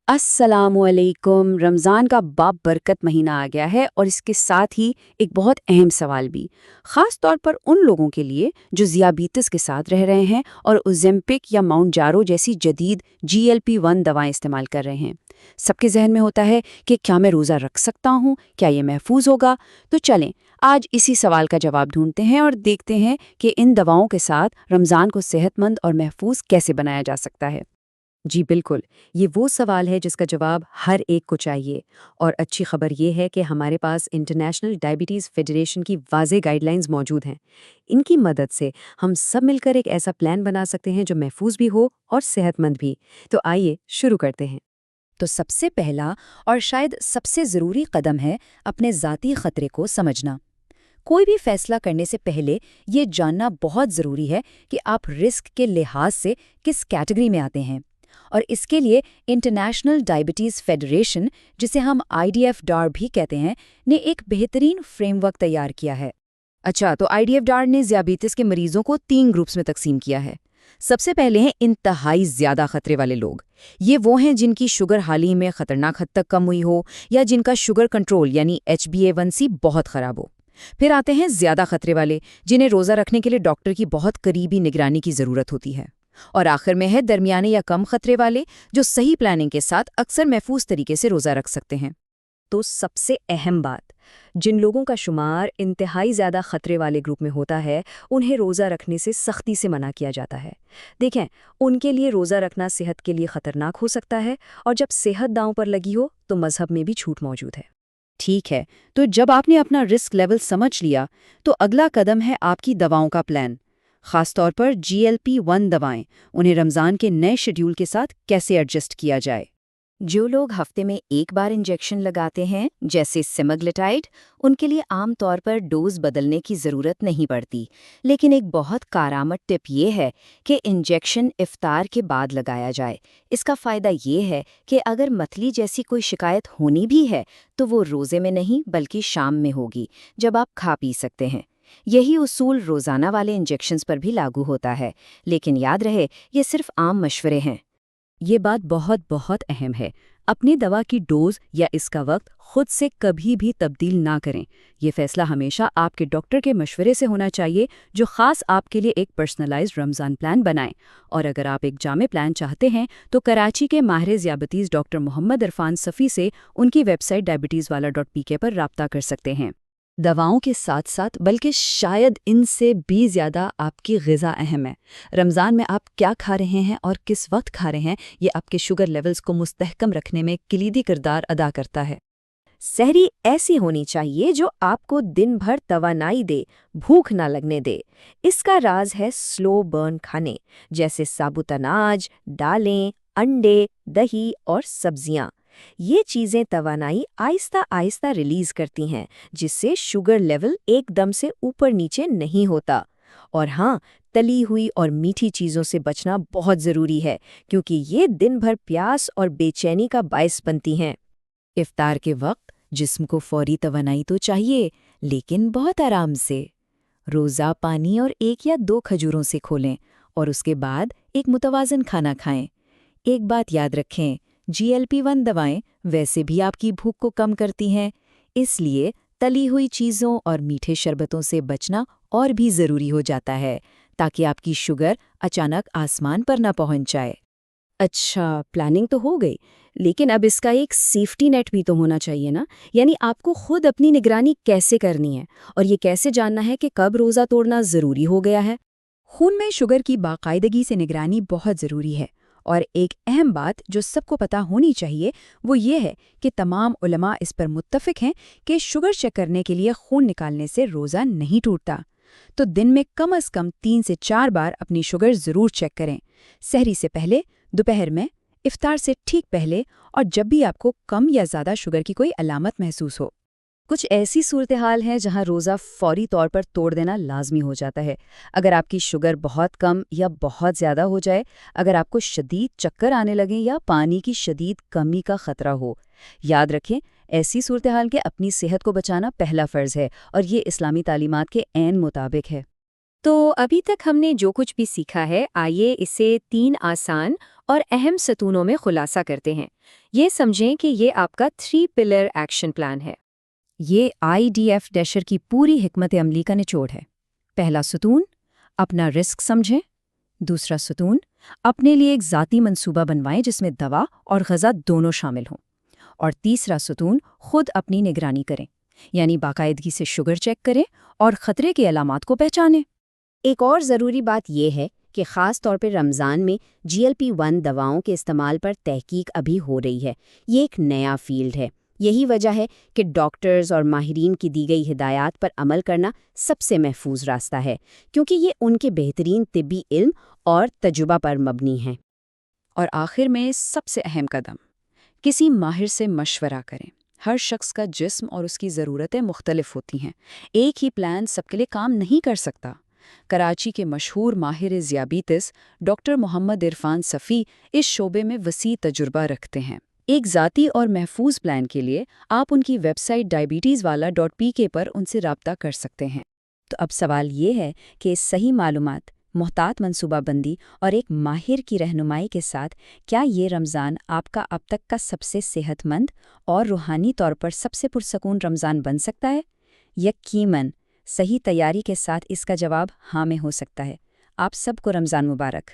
अस्सलाम वालेकुम। रमज़ान का बाबरकत महीना आ गया है और इसके साथ ही एक बहुत अहम सवाल भी, ख़ास तौर पर उन लोगों के लिए जो ज़ियाबीतिस के साथ रह रहे हैं और ओज़ेम्पिक या माउंटजारो जैसी जदीद GLP-1 दवाएं इस्तेमाल कर रहे हैं। सबके जहन में होता है कि क्या मैं रोज़ा रख सकता हूँ, क्या ये महफूज होगा? तो चलें आज इसी सवाल का जवाब ढूंढते हैं और देखते हैं कि इन दवाओं के साथ रमज़ान को सेहतमंद और महफूज कैसे बनाया जा सकता है। जी बिल्कुल, ये वो सवाल है जिसका जवाब हर एक को चाहिए। और अच्छी खबर ये है कि हमारे पास इंटरनेशनल डायबिटीज़ फेडरेशन की वाज़ेह गाइडलाइंस मौजूद हैं। इनकी मदद से हम सब मिलकर एक ऐसा प्लान बना सकते हैं जो महफूज भी हो और सेहतमंद भी। तो आइए शुरू करते हैं। तो सबसे पहला और शायद सबसे ज़रूरी कदम है अपने ज़ाती ख़तरे को समझना। कोई भी फैसला करने से पहले ये जानना बहुत ज़रूरी है कि आप रिस्क के लिहाज से किस कैटेगरी में आते हैं। और इसके लिए इंटरनेशनल डायबिटीज़ फेडरेशन, जिसे हम IDF-DAR भी कहते हैं, ने एक बेहतरीन फ्रेमवर्क तैयार किया है। अच्छा, तो IDF-DAR ने ज़ियाबीतिस के मरीजों को 3 ग्रुप्स में तकसीम किया है। सबसे पहले हैं इंतहाई ज़्यादा खतरे वाले लोग। ये वो हैं जिनकी शुगर हाल ही में खतरनाक हद तक कम हुई हो या जिनका शुगर कंट्रोल यानी HbA1c बहुत ख़राब हो। फिर आते हैं ज़्यादा खतरे वाले, जिन्हें रोज़ा रखने के लिए डॉक्टर की बहुत करीबी निगरानी की ज़रूरत होती है। और आखिर में है दरमियाने या कम खतरे वाले, जो सही प्लानिंग के साथ अक्सर महफूज तरीके से रोज़ा रख सकते हैं। तो सबसे अहम बात, जिन लोगों का शुमार इंतहाई ज़्यादा खतरे वाले ग्रुप में होता है, उन्हें रोज़ा रखने से सख्ती से मना किया जाता है। देखें, उनके लिए रोज़ा रखना सेहत के लिए ख़तरनाक हो सकता है, और जब सेहत दांव पर लगी हो तो मज़हब में भी छूट मौजूद है। ठीक है, तो जब आपने अपना रिस्क लेवल समझ लिया, तो अगला कदम है आपकी दवाओं का प्लान। खास तौर पर GLP-1 दवाएं, उन्हें रमज़ान के नए शेड्यूल के साथ कैसे एडजस्ट किया जाए। जो लोग हफ्ते में एक बार इंजेक्शन लगाते हैं, जैसे सेमाग्लिटाइड, उनके लिए आमतौर पर डोज बदलने की ज़रूरत नहीं पड़ती। लेकिन एक बहुत कारआमद टिप ये है कि इंजेक्शन इफ्तार के बाद लगाया जाए। इसका फ़ायदा ये है कि अगर मतली जैसी कोई शिकायत होनी भी है, तो वो रोज़े में नहीं बल्कि शाम में होगी, जब आप खा पी सकते हैं। यही उसूल रोज़ाना वाले इंजेक्शन्स पर भी लागू होता है। लेकिन याद रहे, ये सिर्फ आम मशवरे हैं। ये बात बहुत बहुत अहम है। अपनी दवा की डोज या इसका वक्त खुद से कभी भी तब्दील ना करें। ये फैसला हमेशा आपके डॉक्टर के मशवरे से होना चाहिए, जो ख़ास आपके लिए एक पर्सनलाइज्ड रमज़ान प्लान बनाएं। और अगर आप एक जामे प्लान चाहते हैं, तो कराची के माहिर ज़ियाबतीज़ डॉक्टर मोहम्मद इरफान सफ़ी से उनकी वेबसाइट diabeteswala.pk पर राब्ता कर सकते हैं। दवाओं के साथ साथ बल्कि शायद इनसे भी ज़्यादा आपकी ग़िज़ा अहम है। रमज़ान में आप क्या खा रहे हैं और किस वक्त खा रहे हैं, ये आपके शुगर लेवल्स को मुस्तहकम रखने में किलीदी किरदार अदा करता है। सहरी ऐसी होनी चाहिए जो आपको दिन भर तवानाई दे, भूख ना लगने दे। इसका राज है स्लो बर्न खाने, जैसे साबुत अनाज, दालें, अंडे, दही और सब्जियां। ये चीज़ें तवानाई आहिस्ता आहिस्ता रिलीज करती हैं, जिससे शुगर लेवल एकदम से ऊपर नीचे नहीं होता। और हाँ, तली हुई और मीठी चीज़ों से बचना बहुत ज़रूरी है, क्योंकि ये दिन भर प्यास और बेचैनी का बायस बनती हैं। इफ्तार के वक्त जिस्म को फौरी तवानाई तो चाहिए, लेकिन बहुत आराम से। रोज़ा पानी और 1 या 2 खजूरों से खोलें और उसके बाद एक मुतवाज़न खाना खाएं। एक बात याद रखें, GLP-1 दवाएं वैसे भी आपकी भूख को कम करती हैं, इसलिए तली हुई चीज़ों और मीठे शरबतों से बचना और भी ज़रूरी हो जाता है, ताकि आपकी शुगर अचानक आसमान पर ना पहुंच जाए। अच्छा, प्लानिंग तो हो गई, लेकिन अब इसका एक सेफ्टी नेट भी तो होना चाहिए ना। यानी आपको खुद अपनी निगरानी कैसे करनी है और ये कैसे जानना है कि कब रोज़ा तोड़ना ज़रूरी हो गया है। खून में शुगर की बाकायदगी से निगरानी बहुत ज़रूरी है। और एक अहम बात जो सबको पता होनी चाहिए वो ये है कि तमाम उलमा इस पर मुत्तफिक हैं कि शुगर चेक करने के लिए खून निकालने से रोज़ा नहीं टूटता। तो दिन में कम से कम 3 से 4 बार अपनी शुगर ज़रूर चेक करें। सहरी से पहले, दोपहर में, इफ्तार से ठीक पहले, और जब भी आपको कम या ज़्यादा शुगर की कोई अलामत महसूस हो। कुछ ऐसी सूरत हाल है जहां रोज़ा फौरी तौर पर तोड़ देना लाजमी हो जाता है। अगर आपकी शुगर बहुत कम या बहुत ज़्यादा हो जाए, अगर आपको शदीद चक्कर आने लगें या पानी की शदीद कमी का खतरा हो। याद रखें, ऐसी सूरत हाल के अपनी सेहत को बचाना पहला फ़र्ज़ है और ये इस्लामी तालीमात के ऐन मुताबिक है। तो अभी तक हमने जो कुछ भी सीखा है, आइए इसे 3 आसान اور اہم ستونوں میں خلاصہ کرتے ہیں۔ یہ سمجھیں کہ یہ آپ کا 3 پلر ایکشن پلان ہے۔ یہ IDF ڈیشر کی پوری حکمت عملی کا نچوڑ ہے۔ پہلا ستون، اپنا رسک سمجھیں۔ دوسرا ستون، اپنے لیے ایک ذاتی منصوبہ بنوائیں جس میں دوا اور غذا دونوں شامل ہوں۔ اور تیسرا ستون، خود اپنی نگرانی کریں، یعنی باقاعدگی سے شوگر چیک کریں اور خطرے کے علامات کو پہچانیں۔ ایک اور ضروری بات یہ ہے کہ خاص طور پہ رمضان میں GLP-1 دواؤں کے استعمال پر تحقیق ابھی ہو رہی ہے۔ یہ ایک نیا فیلڈ ہے۔ یہی وجہ ہے کہ ڈاکٹرز اور ماہرین کی دی گئی ہدایات پر عمل کرنا سب سے محفوظ راستہ ہے، کیونکہ یہ ان کے بہترین طبی علم اور تجربہ پر مبنی ہیں۔ اور آخر میں سب سے اہم قدم، کسی ماہر سے مشورہ کریں۔ ہر شخص کا جسم اور اس کی ضرورتیں مختلف ہوتی ہیں، ایک ہی پلان سب کے لیے کام نہیں کر سکتا۔ کراچی کے مشہور ماہر ذیابیطس ڈاکٹر محمد عرفان صفی اس شعبے میں وسیع تجربہ رکھتے ہیں۔ ایک ذاتی اور محفوظ پلان کے لیے آپ ان کی ویب سائٹ diabeteswala.pk پر ان سے رابطہ کر سکتے ہیں۔ تو اب سوال یہ ہے کہ صحیح معلومات، محتاط منصوبہ بندی اور ایک ماہر کی رہنمائی کے ساتھ کیا یہ رمضان آپ کا اب تک کا سب سے صحت مند اور روحانی طور پر سب سے پرسکون رمضان بن سکتا ہے؟ یقیناً صحیح تیاری کے ساتھ اس کا جواب ہاں میں ہو سکتا ہے۔ آپ سب کو رمضان مبارک۔